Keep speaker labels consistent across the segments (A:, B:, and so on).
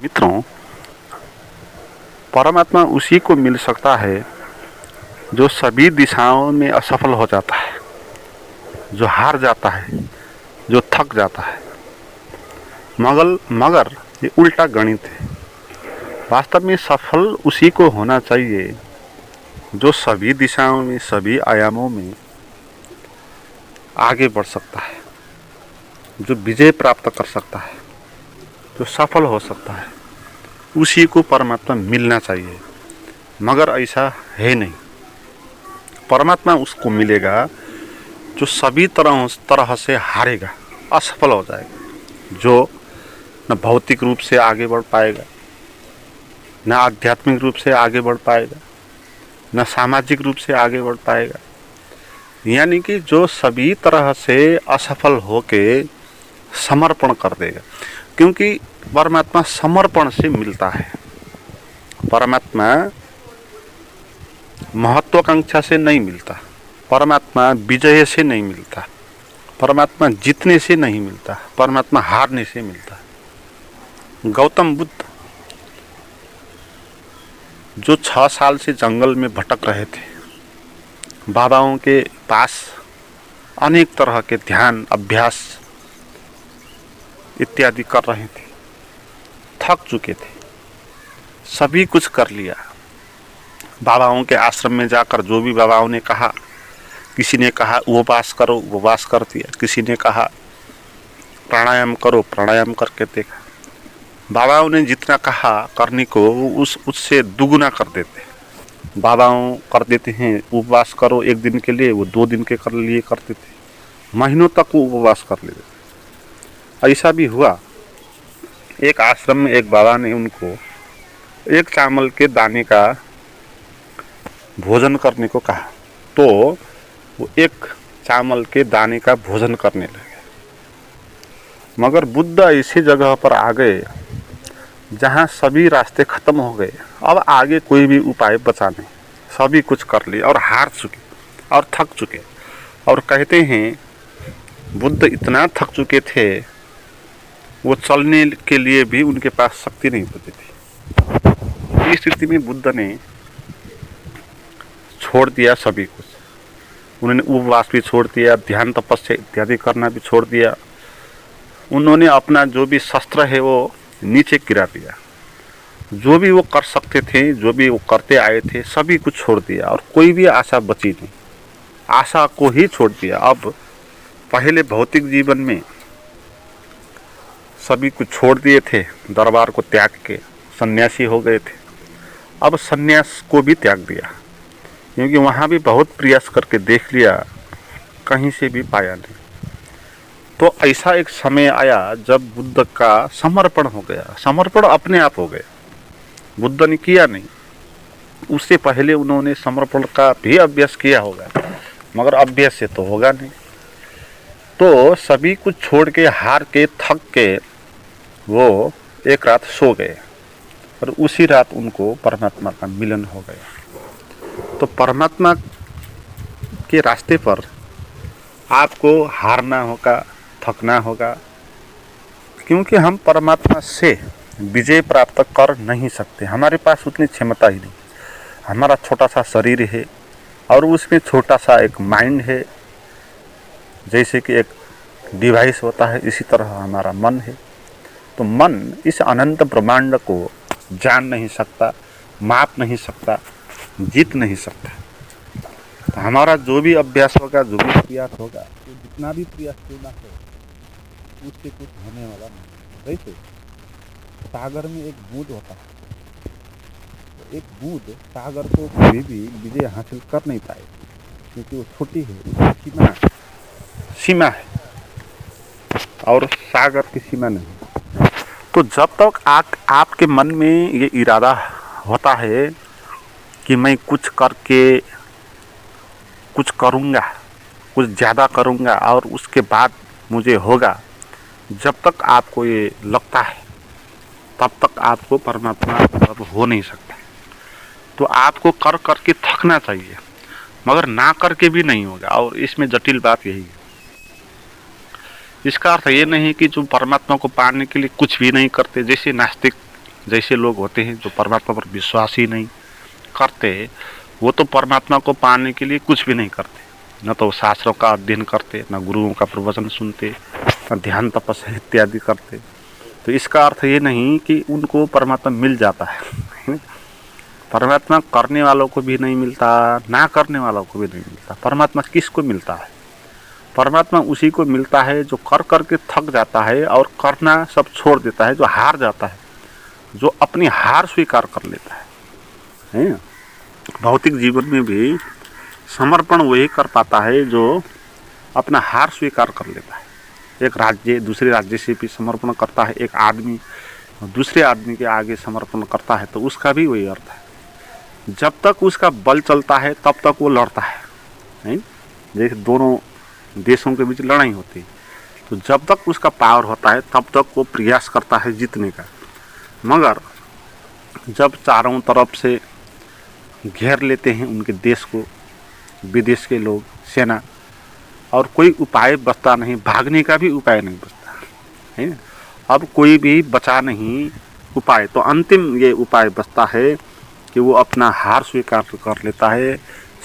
A: मित्रों, परमात्मा उसी को मिल सकता है जो सभी दिशाओं में असफल हो जाता है, जो हार जाता है, जो थक जाता है। मगर ये उल्टा गणित है। वास्तव में सफल उसी को होना चाहिए जो सभी दिशाओं में, सभी आयामों में आगे बढ़ सकता है, जो विजय प्राप्त कर सकता है, जो सफल हो सकता है। उसी को परमात्मा मिलना चाहिए, मगर ऐसा है नहीं। परमात्मा उसको मिलेगा जो सभी तरह से हारेगा, असफल हो जाएगा, जो न भौतिक रूप से आगे बढ़ पाएगा, न आध्यात्मिक रूप से आगे बढ़ पाएगा, न सामाजिक रूप से आगे बढ़ पाएगा। यानी कि जो सभी तरह से असफल होके समर्पण कर देगा, क्योंकि परमात्मा समर्पण से मिलता है। परमात्मा महत्वाकांक्षा से नहीं मिलता, परमात्मा विजय से नहीं मिलता, परमात्मा जीतने से नहीं मिलता, परमात्मा हारने से मिलता है। गौतम बुद्ध जो 6 साल से जंगल में भटक रहे थे, बाबाओं के पास अनेक तरह के ध्यान अभ्यास इत्यादि कर रहे थे, थक चुके थे, सभी कुछ कर लिया। बाबाओं के आश्रम में जाकर जो भी बाबाओं ने कहा, किसी ने कहा उपवास करो, उपवास कर दिया, किसी ने कहा प्राणायाम करो, प्राणायाम करके देखा। बाबाओं ने जितना कहा करने को उससे दुगुना कर देते। बाबाओं कर देते हैं उपवास करो 1 दिन के लिए, वो 2 दिन के लिए करते थे, महीनों तक वो उपवास कर लेते। ऐसा भी हुआ, एक आश्रम में एक बाबा ने उनको 1 चावल के दाने का भोजन करने को कहा, तो वो 1 चावल के दाने का भोजन करने लगे। मगर बुद्ध ऐसी जगह पर आ गए जहाँ सभी रास्ते खत्म हो गए, अब आगे कोई भी उपाय बचा नहीं, सभी कुछ कर लिए और हार चुके और थक चुके। और कहते हैं बुद्ध इतना थक चुके थे, वो चलने के लिए भी उनके पास शक्ति नहीं बची थी। इस स्थिति में बुद्ध ने छोड़ दिया सभी कुछ। उन्होंने उपवास भी छोड़ दिया, ध्यान तपस्या इत्यादि करना भी छोड़ दिया। उन्होंने अपना जो भी शस्त्र है वो नीचे गिरा दिया। जो भी वो कर सकते थे, जो भी वो करते आए थे, सभी कुछ छोड़ दिया और कोई भी आशा बची नहीं, आशा को ही छोड़ दिया। अब पहले भौतिक जीवन में सभी कुछ छोड़ दिए थे, दरबार को त्याग के सन्यासी हो गए थे। अब सन्यास को भी त्याग दिया, क्योंकि वहाँ भी बहुत प्रयास करके देख लिया, कहीं से भी पाया नहीं। तो ऐसा एक समय आया जब बुद्ध का समर्पण हो गया। समर्पण अपने आप हो गया, बुद्ध ने किया नहीं। उससे पहले उन्होंने समर्पण का भी अभ्यास किया होगा, मगर अभ्यास से तो होगा नहीं। तो सभी कुछ छोड़ के, हार के, थक के वो एक रात सो गए और उसी रात उनको परमात्मा का मिलन हो गया। तो परमात्मा के रास्ते पर आपको हारना होगा, थकना होगा, क्योंकि हम परमात्मा से विजय प्राप्त कर नहीं सकते। हमारे पास उतनी क्षमता ही नहीं। हमारा छोटा सा शरीर है और उसमें छोटा सा एक माइंड है, जैसे कि एक डिवाइस होता है, इसी तरह हमारा मन है। तो मन इस अनंत ब्रह्मांड को जान नहीं सकता, माप नहीं सकता, जीत नहीं सकता। तो हमारा जो भी अभ्यास होगा, जो भी प्रयास होगा, तो जितना भी प्रयास करना है उससे कुछ होने वाला नहीं। जैसे सागर में एक बूंद होता है, तो एक बूंद सागर को कभी भी विजय हासिल कर नहीं पाए, क्योंकि वो छोटी है, उसकी सीमा है और सागर की सीमा नहीं। तो जब तक आपके मन में ये इरादा होता है कि मैं कुछ करके कुछ करूँगा, कुछ ज़्यादा करूँगा और उसके बाद मुझे होगा, जब तक आपको ये लगता है तब तक आपको परमात्मा अब हो नहीं सकता। तो आपको कर करके थकना चाहिए, मगर ना करके भी नहीं होगा। और इसमें जटिल बात यही है। इसका अर्थ ये नहीं कि जो परमात्मा को पाने के लिए कुछ भी नहीं करते, जैसे नास्तिक जैसे लोग होते हैं जो परमात्मा पर विश्वास ही नहीं करते, वो तो परमात्मा को पाने के लिए कुछ भी नहीं करते, न तो शास्त्रों का अध्ययन करते, न गुरुओं का प्रवचन सुनते, न ध्यान तपस्या इत्यादि करते। तो इसका अर्थ ये नहीं कि उनको परमात्मा मिल जाता है। परमात्मा करने वालों को भी नहीं मिलता, ना करने वालों को भी नहीं मिलता। परमात्मा किसको मिलता है? परमात्मा उसी को मिलता है जो कर करके थक जाता है और करना सब छोड़ देता है, जो हार जाता है, जो अपनी हार स्वीकार कर लेता है। भौतिक जीवन में भी समर्पण वही कर पाता है जो अपना हार स्वीकार कर लेता है। एक राज्य दूसरे राज्य से भी समर्पण करता है, एक आदमी दूसरे आदमी के आगे समर्पण करता है, तो उसका भी वही अर्थ है। जब तक उसका बल चलता है तब तक वो लड़ता है, नहीं? जैसे दोनों देशों के बीच लड़ाई होती है, तो जब तक उसका पावर होता है तब तक वो प्रयास करता है जीतने का। मगर जब चारों तरफ से घेर लेते हैं उनके देश को विदेश के लोग, सेना, और कोई उपाय बचता नहीं, भागने का भी उपाय नहीं बचता है। अब कोई भी बचा नहीं उपाय, तो अंतिम ये उपाय बचता है कि वो अपना हार स्वीकार कर लेता है,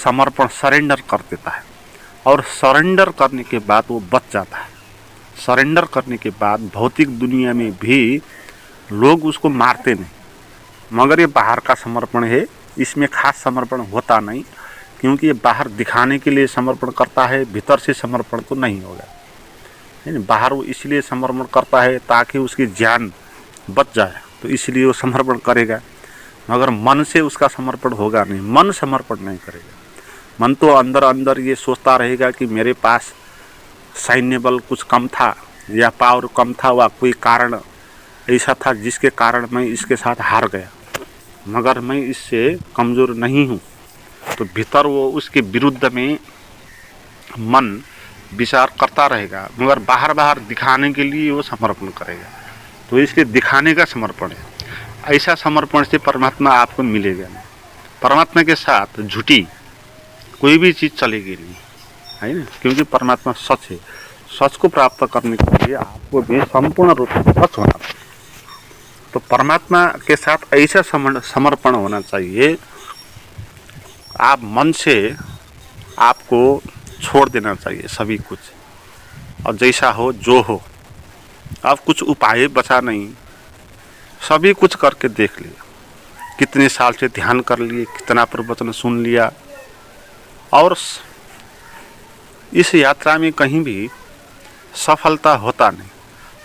A: समर्पण सरेंडर कर देता है, और सरेंडर करने के बाद वो बच जाता है। सरेंडर करने के बाद भौतिक दुनिया में भी लोग उसको मारते नहीं, मगर ये बाहर का समर्पण है, इसमें खास समर्पण होता नहीं, क्योंकि ये बाहर दिखाने के लिए समर्पण करता है, भीतर से समर्पण तो नहीं होगा। बाहर वो इसलिए समर्पण करता है ताकि उसकी जान बच जाए, तो इसलिए वो समर्पण करेगा, मगर मन से उसका समर्पण होगा नहीं। मन समर्पण नहीं करेगा। मन तो अंदर अंदर ये सोचता रहेगा कि मेरे पास सैन्य बल कुछ कम था, या पावर कम था, व कोई कारण ऐसा था जिसके कारण मैं इसके साथ हार गया, मगर मैं इससे कमज़ोर नहीं हूँ। तो भीतर वो उसके विरुद्ध में मन विचार करता रहेगा, मगर बाहर बाहर दिखाने के लिए वो समर्पण करेगा। तो इसलिए दिखाने का समर्पण है। ऐसा समर्पण से परमात्मा आपको मिलेगा नहीं। परमात्मा के साथ झूठी कोई भी चीज़ चलेगी नहीं, है ना, क्योंकि परमात्मा सच है। सच को प्राप्त करने के लिए आपको भी संपूर्ण रूप से सच होना चाहिए। तो परमात्मा के साथ ऐसा समर्पण होना चाहिए, आप मन से आपको छोड़ देना चाहिए सभी कुछ, और जैसा हो जो हो, आप कुछ उपाय बचा नहीं, सभी कुछ करके देख लिया। कितने साल से ध्यान कर लिए, कितना प्रवचन सुन लिया, और इस यात्रा में कहीं भी सफलता होता नहीं।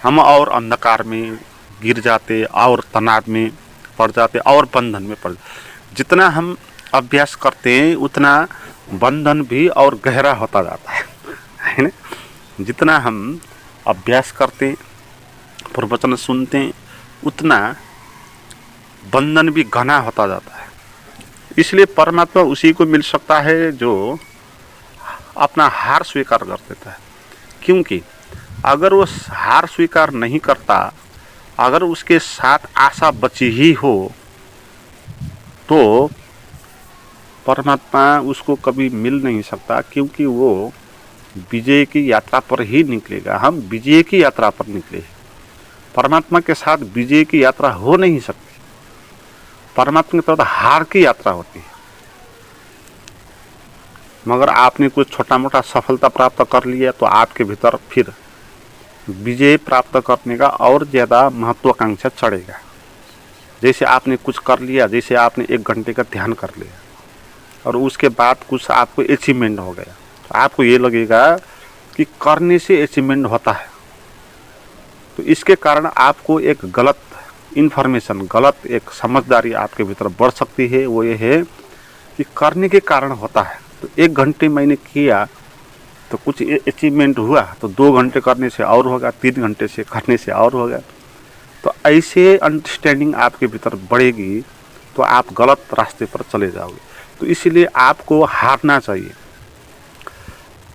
A: हम और अंधकार में गिर जाते, और तनाव में पड़ जाते, और बंधन में पड़ जाते। जितना हम अभ्यास करते हैं उतना बंधन भी और गहरा होता जाता है ना। जितना हम अभ्यास करते, प्रवचन सुनते, उतना बंधन भी घना होता जाता है। इसलिए परमात्मा उसी को मिल सकता है जो अपना हार स्वीकार कर देता है। क्योंकि अगर वो हार स्वीकार नहीं करता, अगर उसके साथ आशा बची ही हो, तो परमात्मा उसको कभी मिल नहीं सकता, क्योंकि वो विजय की यात्रा पर ही निकलेगा। हम विजय की यात्रा पर निकले, परमात्मा के साथ विजय की यात्रा हो नहीं सकती। परमात्मा के साथ हार की यात्रा होती है। मगर आपने कुछ छोटा मोटा सफलता प्राप्त कर लिया, तो आपके भीतर फिर विजय प्राप्त करने का और ज़्यादा महत्वाकांक्षा चढ़ेगा। जैसे आपने कुछ कर लिया, जैसे आपने 1 घंटे का ध्यान कर लिया, और उसके बाद कुछ आपको अचीवमेंट हो गया, तो आपको ये लगेगा कि करने से अचीवमेंट होता है। तो इसके कारण आपको एक गलत इन्फॉर्मेशन, गलत एक समझदारी आपके भीतर बढ़ सकती है। वो ये है कि करने के कारण होता है। तो 1 घंटे मैंने किया तो कुछ अचीवमेंट हुआ, तो 2 घंटे करने से और होगा, 3 घंटे से करने से और होगा। तो ऐसे अंडरस्टैंडिंग आपके भीतर बढ़ेगी, तो आप गलत रास्ते पर चले जाओगे। तो इसीलिए आपको हारना चाहिए,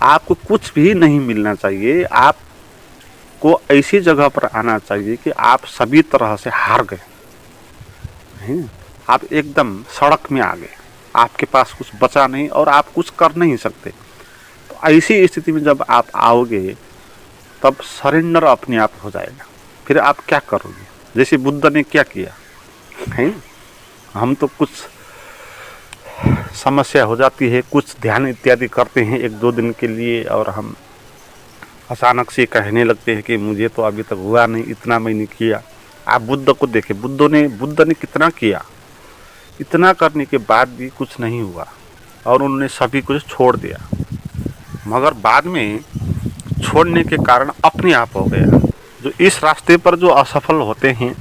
A: आपको कुछ भी नहीं मिलना चाहिए। आपको ऐसी जगह पर आना चाहिए कि आप सभी तरह से हार गए हैं, आप एकदम सड़क में आ गए, आपके पास कुछ बचा नहीं और आप कुछ कर नहीं सकते। तो ऐसी स्थिति में जब आप आओगे, तब सरेंडर अपने आप हो जाएगा। फिर आप क्या करोगे? जैसे बुद्ध ने क्या किया, है। हम तो कुछ समस्या हो जाती है, कुछ ध्यान इत्यादि करते हैं 1-2 दिन के लिए, और हम अचानक से कहने लगते हैं कि मुझे तो अभी तक हुआ नहीं, इतना मैंने किया। आप बुद्ध को देखें, बुद्ध ने कितना किया, इतना करने के बाद भी कुछ नहीं हुआ और उन्होंने सभी कुछ छोड़ दिया। मगर बाद में छोड़ने के कारण अपने आप हो गया। जो इस रास्ते पर जो असफल होते हैं,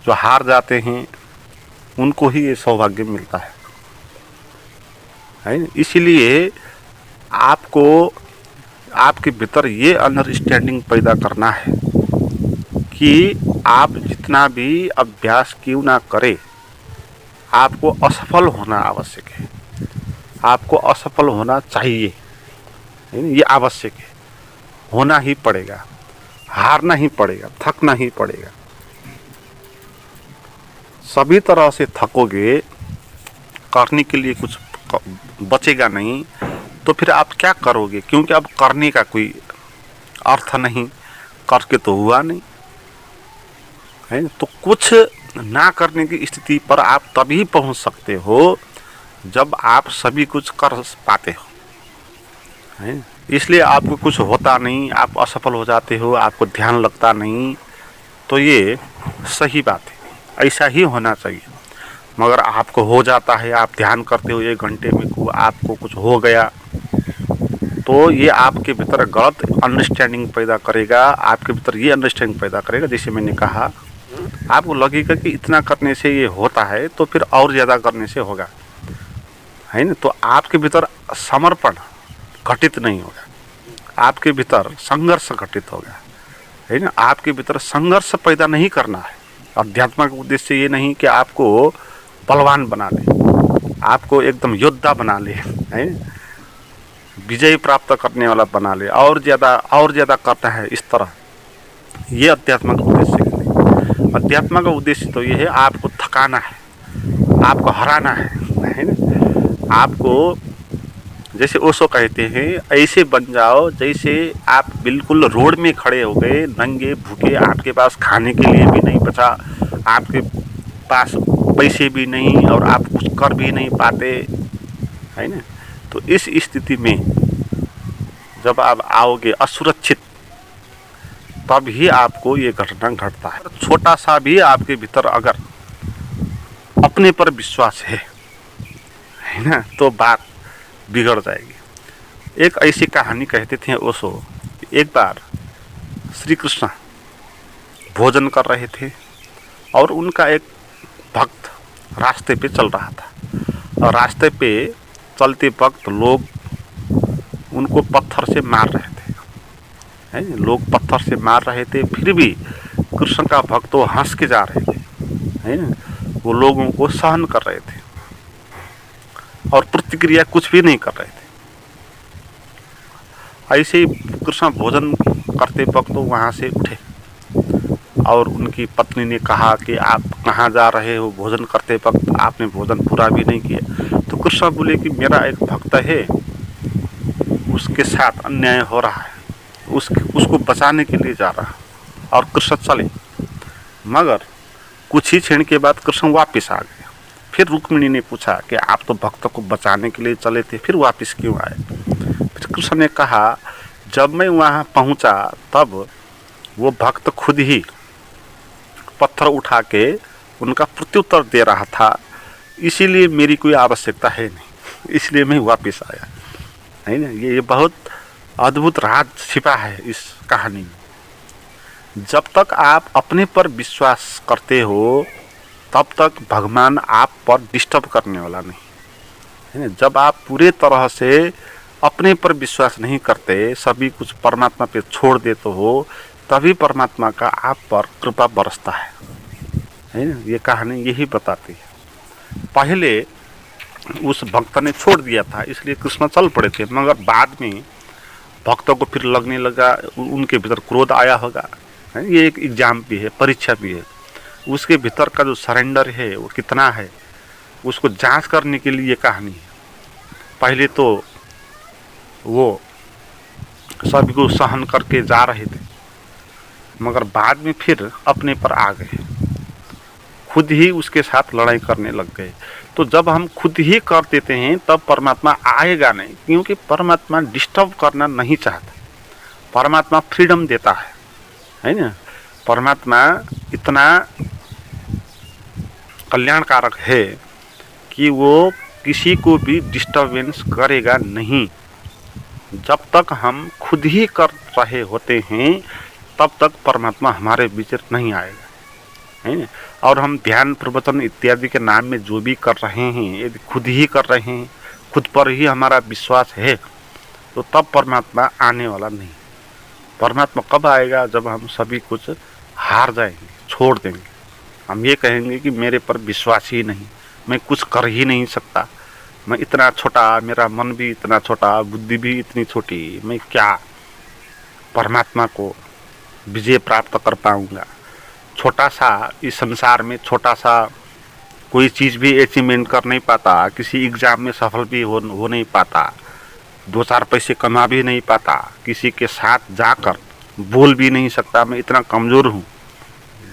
A: जो हार जाते हैं, उनको ही ये सौभाग्य मिलता है ना। इसीलिए आपको आपके भीतर ये अंडरस्टैंडिंग पैदा करना है कि आप जितना भी अभ्यास क्यों ना करें, आपको असफल होना आवश्यक है, आपको असफल होना चाहिए, ये आवश्यक है, होना ही पड़ेगा, हारना ही पड़ेगा, थकना ही पड़ेगा। सभी तरह से थकोगे, करने के लिए कुछ बचेगा नहीं, तो फिर आप क्या करोगे? क्योंकि अब करने का कोई अर्थ नहीं, करके तो हुआ नहीं है। तो कुछ ना करने की स्थिति पर आप तभी पहुंच सकते हो जब आप सभी कुछ कर पाते हो, है। इसलिए आपको कुछ होता नहीं, आप असफल हो जाते हो, आपको ध्यान लगता नहीं, तो ये सही बात है, ऐसा ही होना चाहिए। मगर आपको हो जाता है, आप ध्यान करते हो 1 घंटे में को आपको कुछ हो गया, तो ये आपके भीतर गलत अंडरस्टैंडिंग पैदा करेगा, आपके भीतर ये अंडरस्टैंडिंग पैदा करेगा। जैसे मैंने कहा, आपको लगेगा कि इतना करने से ये होता है, तो फिर और ज़्यादा करने से होगा, है ना। तो आपके भीतर समर्पण घटित नहीं होगा, आपके भीतर संघर्ष घटित होगा, है ना। आपके भीतर संघर्ष पैदा नहीं करना है। अध्यात्म का उद्देश्य ये नहीं कि आपको बलवान बना ले, आपको एकदम योद्धा बना ले, है, विजय प्राप्त करने वाला बना ले, और ज़्यादा करता है इस तरह, ये अध्यात्म का उद्देश्य नहीं। अध्यात्म का उद्देश्य तो ये है, आपको थकाना है, आपको हराना है ना। आपको जैसे ओशो कहते हैं, ऐसे बन जाओ जैसे आप बिल्कुल रोड में खड़े हो गए, नंगे भूखे, आपके पास खाने के लिए भी नहीं बचा, आपके पास पैसे भी नहीं, और आप कुछ कर भी नहीं पाते, है ना। तो इस स्थिति में जब आप आओगे असुरक्षित, तब ही आपको ये घटना घटता है। छोटा सा भी आपके भीतर अगर अपने पर विश्वास है ना, तो बात बिगड़ जाएगी। एक ऐसी कहानी कहते थे ओशो, एक बार श्री कृष्ण भोजन कर रहे थे और उनका एक भक्त रास्ते पे चल रहा था, और रास्ते पे चलते वक्त लोग उनको पत्थर से मार रहे थे, है, लोग पत्थर से मार रहे थे, फिर भी कृष्ण का भक्त वो हंस के जा रहे थे, है ना। वो लोगों को सहन कर रहे थे और प्रतिक्रिया कुछ भी नहीं कर रहे थे। ऐसे ही कृष्ण भोजन करते वक्त तो वहाँ से उठे और उनकी पत्नी ने कहा कि आप कहाँ जा रहे हो, भोजन करते वक्त आपने भोजन पूरा भी नहीं किया। तो कृष्ण बोले कि मेरा एक भक्त है, उसके साथ अन्याय हो रहा है, उसको बचाने के लिए जा रहा, और कृष्ण चले। मगर कुछ ही क्षण के बाद कृष्ण वापस आ गए। फिर रुक्मिणी ने पूछा कि आप तो भक्त को बचाने के लिए चले थे, फिर वापस क्यों आए? फिर कृष्ण ने कहा, जब मैं वहाँ पहुँचा तब वो भक्त खुद ही पत्थर उठा के उनका प्रत्युत्तर दे रहा था, इसीलिए मेरी कोई आवश्यकता है नहीं, इसलिए मैं वापस आया, है ना। ये बहुत अद्भुत राज छिपा है इस कहानी में। जब तक आप अपने पर विश्वास करते हो, तब तक भगवान आप पर डिस्टर्ब करने वाला नहीं, है ना। जब आप पूरे तरह से अपने पर विश्वास नहीं करते, सभी कुछ परमात्मा पे छोड़ देते हो, तभी परमात्मा का आप पर कृपा बरसता है ना। ये कहानी यही बताती है। पहले उस भक्त ने छोड़ दिया था, इसलिए कृष्ण चल पड़े थे, मगर बाद में भक्तों को फिर लगने लगा, उनके भीतर क्रोध आया होगा, है। ये एक एग्जाम भी है, परीक्षा भी है। उसके भीतर का जो सरेंडर है वो कितना है, उसको जांच करने के लिए कहानी है। पहले तो वो सभी को सहन करके जा रहे थे, मगर बाद में फिर अपने पर आ गए, खुद ही उसके साथ लड़ाई करने लग गए। तो जब हम खुद ही कर देते हैं तब परमात्मा आएगा नहीं, क्योंकि परमात्मा डिस्टर्ब करना नहीं चाहता। परमात्मा फ्रीडम देता है ना। परमात्मा इतना कल्याणकारक है कि वो किसी को भी डिस्टर्बेंस करेगा नहीं। जब तक हम खुद ही कर रहे होते हैं तब तक परमात्मा हमारे बीच नहीं आएगा, है ना। और हम ध्यान प्रवचन इत्यादि के नाम में जो भी कर रहे हैं, यदि खुद ही कर रहे हैं, खुद पर ही हमारा विश्वास है, तो तब परमात्मा आने वाला नहीं। परमात्मा कब आएगा? जब हम सभी कुछ हार जाएंगे, छोड़ देंगे। हम ये कहेंगे कि मेरे पर विश्वास ही नहीं, मैं कुछ कर ही नहीं सकता, मैं इतना छोटा, मेरा मन भी इतना छोटा, बुद्धि भी इतनी छोटी, मैं क्या परमात्मा को विजय प्राप्त कर पाऊंगा। छोटा सा इस संसार में छोटा सा कोई चीज़ भी अचीवमेंट कर नहीं पाता, किसी एग्ज़ाम में सफल भी हो नहीं पाता, 2-4 पैसे कमा भी नहीं पाता, किसी के साथ जाकर बोल भी नहीं सकता, मैं इतना कमज़ोर हूँ।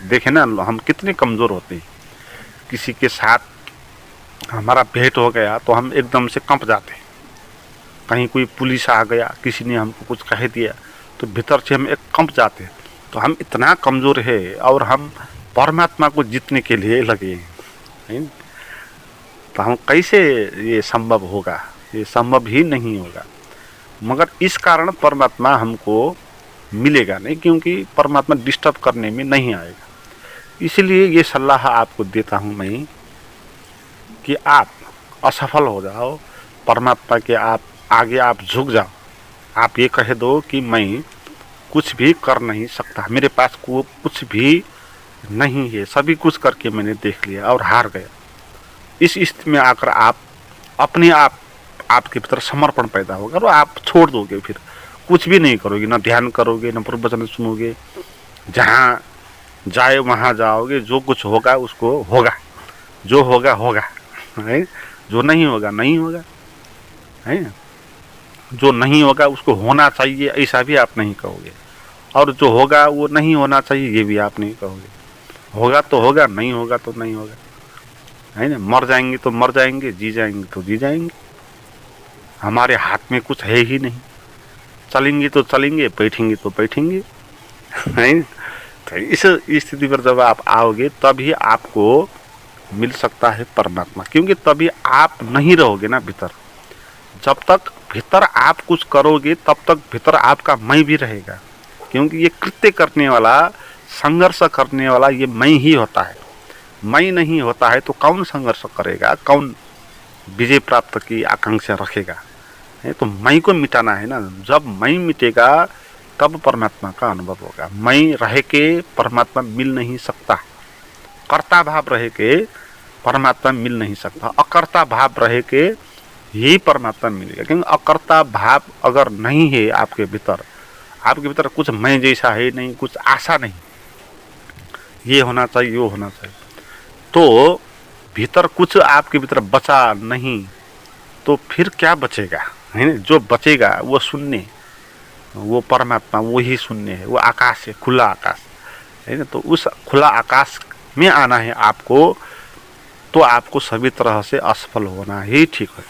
A: देखें ना, हम कितने कमज़ोर होते हैं। किसी के साथ हमारा भेंट हो गया तो हम एकदम से कंप जाते हैं। कहीं कोई पुलिस आ गया, किसी ने हमको कुछ कह दिया, तो भीतर से हम एक कंप जाते हैं। तो हम इतना कमज़ोर है और हम परमात्मा को जीतने के लिए लगे हैं। तो हम कैसे ये संभव होगा? ये संभव ही नहीं होगा। मगर इस कारण परमात्मा हमको मिलेगा नहीं, क्योंकि परमात्मा डिस्टर्ब करने में नहीं आएगा। इसलिए ये सलाह आपको देता हूँ मैं कि आप असफल हो जाओ, परमात्मा के आप आगे आप झुक जाओ। आप ये कह दो कि मैं कुछ भी कर नहीं सकता, मेरे पास कुछ भी नहीं है, सभी कुछ करके मैंने देख लिया और हार गया। इस स्थिति में आकर आप अपने आप आपके भीतर समर्पण पैदा होगा और आप छोड़ दोगे, फिर कुछ भी नहीं करोगे, ना ध्यान करोगे, ना प्रवचन सुनोगे, जहाँ जाए वहाँ जाओगे, जो कुछ होगा उसको होगा, जो होगा होगा, है, जो नहीं होगा नहीं होगा, है, जो नहीं होगा उसको होना चाहिए ऐसा भी आप नहीं कहोगे, और जो होगा वो नहीं होना चाहिए ये भी आप नहीं कहोगे। होगा तो होगा, नहीं होगा तो नहीं होगा, है ना। मर जाएंगे तो मर जाएंगे, जी जाएंगे तो जी जाएंगे, हमारे हाथ में कुछ है ही नहीं। चलेंगे तो चलेंगे, बैठेंगे तो बैठेंगे, है। तो इस स्थिति पर जब आप आओगे तभी आपको मिल सकता है परमात्मा, क्योंकि तभी आप नहीं रहोगे ना भीतर। जब तक भीतर आप कुछ करोगे तब तक भीतर आपका मैं भी रहेगा, क्योंकि ये कृत्य करने वाला, संघर्ष करने वाला ये मैं ही होता है। मैं नहीं होता है तो कौन संघर्ष करेगा, कौन विजय प्राप्त की आकांक्षा रखेगा, है। तो मैं को मिटाना है ना। जब मैं मिटेगा तब परमात्मा का अनुभव होगा। मैं रह के परमात्मा मिल नहीं सकता, कर्ता भाव रह के परमात्मा मिल नहीं सकता, अकर्ता भाव रह के यही परमात्मा मिलेगा। क्योंकि अकर्ता भाव अगर नहीं है आपके भीतर कुछ मैं जैसा है नहीं, कुछ आशा नहीं, ये होना चाहिए वो होना चाहिए, तो भीतर कुछ आपके भीतर बचा नहीं, तो फिर क्या बचेगा, है ना। जो बचेगा वो शून्य, वो परमात्मा, वो ही शून्य है, वो आकाश है, खुला आकाश, है ना। तो उस खुला आकाश में आना है आपको, तो आपको सभी तरह से असफल होना ही ठीक है।